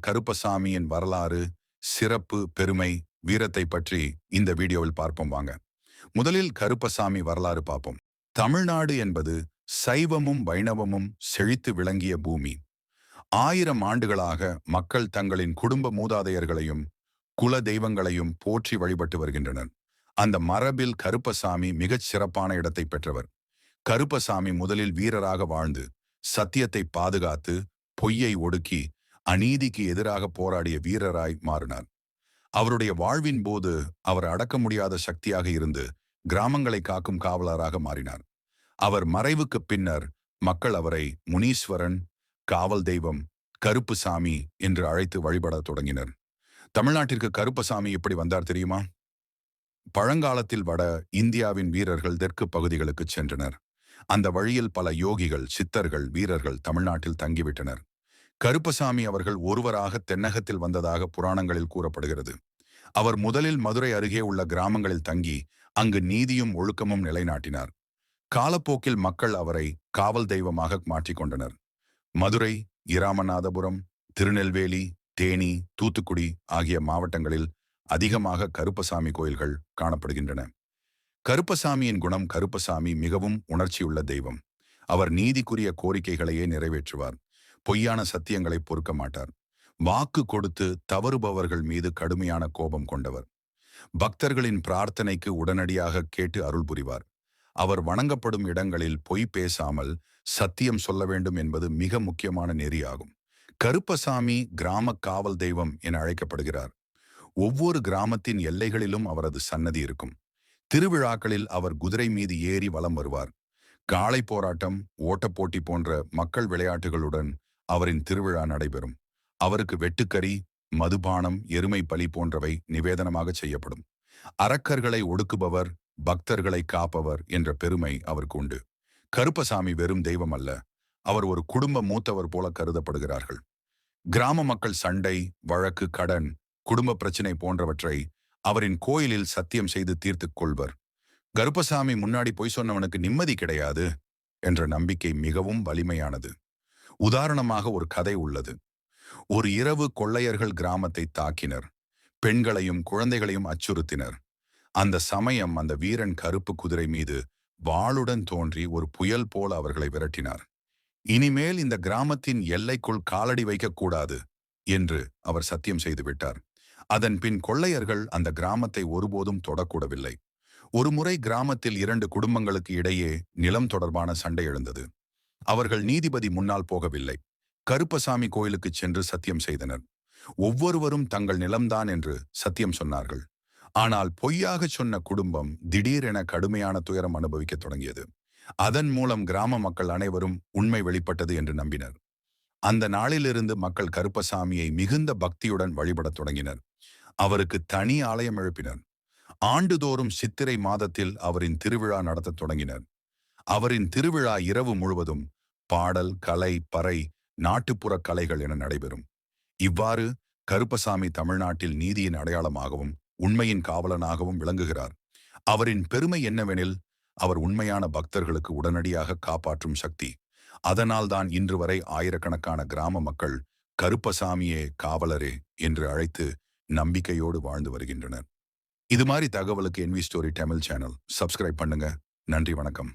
கருப்பசாமியின் வரலாறு, சிறப்பு, பெருமை, வீரத்தை பற்றி இந்த வீடியோவில் பார்ப்போம் வாங்க. முதலில் கருப்பசாமி வரலாறு பார்ப்போம். தமிழ்நாடு என்பது சைவமும் வைணவமும் செழித்து விளங்கிய பூமி. 1000 ஆண்டுகளாக மக்கள் தங்களின் குடும்ப மூதாதையர்களையும் குல தெய்வங்களையும் போற்றி வழிபட்டு வருகின்றனர். அந்த மரபில் கருப்பசாமி மிகச் சிறப்பான இடத்தை பெற்றவர். கருப்பசாமி முதலில் வீரராக வாழ்ந்து சத்தியத்தை பாதுகாத்து பொய்யை ஒடுக்கி அநீதிக்கு எதிராக போராடிய வீரராய் மாறினார். அவருடைய வாழ்வின் போது அவர் அடக்க முடியாத சக்தியாக இருந்து கிராமங்களை காக்கும் காவலராக மாறினார். அவர் மறைவுக்கு பின்னர் மக்கள் அவரை முனீஸ்வரன், காவல் தெய்வம், கருப்புசாமி என்று அழைத்து வழிபடத் தொடங்கினர். தமிழ்நாட்டிற்கு கருப்பசாமி எப்படி வந்தார் தெரியுமா? பழங்காலத்தில் வட இந்தியாவின் வீரர்கள் தெற்கு பகுதிகளுக்கு சென்றனர். அந்த வழியில் பல யோகிகள், சித்தர்கள், வீரர்கள் தமிழ்நாட்டில் தங்கிவிட்டனர். கருப்பசாமி அவர்கள் ஒருவராக தென்னகத்தில் வந்ததாக புராணங்களில் கூறப்படுகிறது. அவர் முதலில் மதுரை அருகே உள்ள கிராமங்களில் தங்கி அங்கு நீதியும் ஒழுக்கமும் நிலைநாட்டினார். காலப்போக்கில் மக்கள் அவரை காவல் தெய்வமாக மாற்றிக்கொண்டனர். மதுரை, இராமநாதபுரம், திருநெல்வேலி, தேனி, தூத்துக்குடி ஆகிய மாவட்டங்களில் அதிகமாக கருப்பசாமி கோயில்கள் காணப்படுகின்றன. கருப்பசாமியின் குணம்: கருப்பசாமி மிகவும் உணர்ச்சியுள்ள தெய்வம். அவர் நீதிக்குரிய கோரிக்கைகளையே நிறைவேற்றுவார். பொய்யான சத்தியங்களை பொறுக்க மாட்டார். வாக்கு கொடுத்து தவறுபவர்கள் மீது கடுமையான கோபம் கொண்டவர். பக்தர்களின் பிரார்த்தனைக்கு உடனடியாக கேட்டு அருள் புரிவார். அவர் வணங்கப்படும் இடங்களில் பொய் பேசாமல் சத்தியம் சொல்ல வேண்டும் என்பது மிக முக்கியமான நெறியாகும். கருப்பசாமி கிராம காவல் தெய்வம் என அழைக்கப்படுகிறார். ஒவ்வொரு கிராமத்தின் எல்லைகளிலும் அவரது சன்னதி இருக்கும். திருவிழாக்களில் அவர் குதிரை மீது ஏறி வலம் வருவார். காளை போராட்டம், ஓட்டப்போட்டி போன்ற மக்கள் விளையாட்டுகளுடன் அவரின் திருவிழா நடைபெறும். அவருக்கு வெட்டுக்கறி, மதுபானம், எருமை பலி போன்றவை நிவேதனமாக செய்யப்படும். அரக்கர்களை ஒடுக்குபவர், பக்தர்களை காப்பவர் என்ற பெருமை அவருக்கு உண்டு. கருப்பசாமி வெறும் தெய்வம் அல்ல, அவர் ஒரு குடும்ப மூத்தவர் போல கருதப்படுகிறார்கள். கிராம மக்கள் சண்டை, வழக்கு, கடன், குடும்ப பிரச்சினை போன்றவற்றை அவரின் கோயிலில் சத்தியம் செய்து தீர்த்துக் கொள்வர். கருப்பசாமி முன்னாடி பொய் சொன்னவனுக்கு நிம்மதி கிடையாது என்ற நம்பிக்கை மிகவும் வலிமையானது. உதாரணமாக ஒரு கதை உள்ளது. ஒரு இரவு கொள்ளையர்கள் கிராமத்தை தாக்கினர். பெண்களையும் குழந்தைகளையும் அச்சுறுத்தினர். அந்த சமயம் அந்த வீரன் கருப்பு குதிரை மீது வாளுடன் தோன்றி ஒரு புயல் போல அவர்களை விரட்டினார். இனிமேல் இந்த கிராமத்தின் எல்லைக்குள் காலடி வைக்கக்கூடாது என்று அவர் சத்தியம் செய்து விட்டார். அதன் பின் கொள்ளையர்கள் அந்த கிராமத்தை ஒருபோதும் தொடக்கூடவில்லை. ஒருமுறை கிராமத்தில் 2 குடும்பங்களுக்கு இடையே நிலம் தொடர்பான சண்டை எழுந்தது. அவர்கள் நீதிபதி முன்னால் போகவில்லை. கருப்பசாமி கோயிலுக்கு சென்று சத்தியம் செய்தனர். ஒவ்வொருவரும் தங்கள் நிலம்தான் என்று சத்தியம் சொன்னார்கள். ஆனால் பொய்யாக சொன்ன குடும்பம் திடீரென கடுமையான துயரம் அனுபவிக்க தொடங்கியது. அதன் மூலம் கிராம மக்கள் அனைவரும் உண்மை வெளிப்பட்டது என்று நம்பினர். அந்த நாளிலிருந்து மக்கள் கருப்பசாமியை மிகுந்த பக்தியுடன் வழிபடத் தொடங்கினர். அவருக்கு தனி ஆலயம் எழுப்பினர். ஆண்டுதோறும் சித்திரை மாதத்தில் அவரின் திருவிழா நடத்தத் தொடங்கினர். அவரின் திருவிழா இரவு முழுவதும் பாடல், கலை, பறை, நாட்டுப்புற கலைகள் என நடைபெறும். இவ்வாறு கருப்பசாமி தமிழ்நாட்டில் நீதியின் அடையாளமாகவும் உண்மையின் காவலனாகவும் விளங்குகிறார். அவரின் பெருமை என்னவெனில், அவர் உண்மையான பக்தர்களுக்கு உடனடியாக காப்பாற்றும் சக்தி. அதனால்தான் இன்று வரை ஆயிரக்கணக்கான கிராம மக்கள் கருப்பசாமியே காவலரே என்று அழைத்து நம்பிக்கையோடு வாழ்ந்து வருகின்றனர். இது மாதிரி தகவலுக்கு NV Story Tamil channel subscribe பண்ணுங்க. நன்றி, வணக்கம்.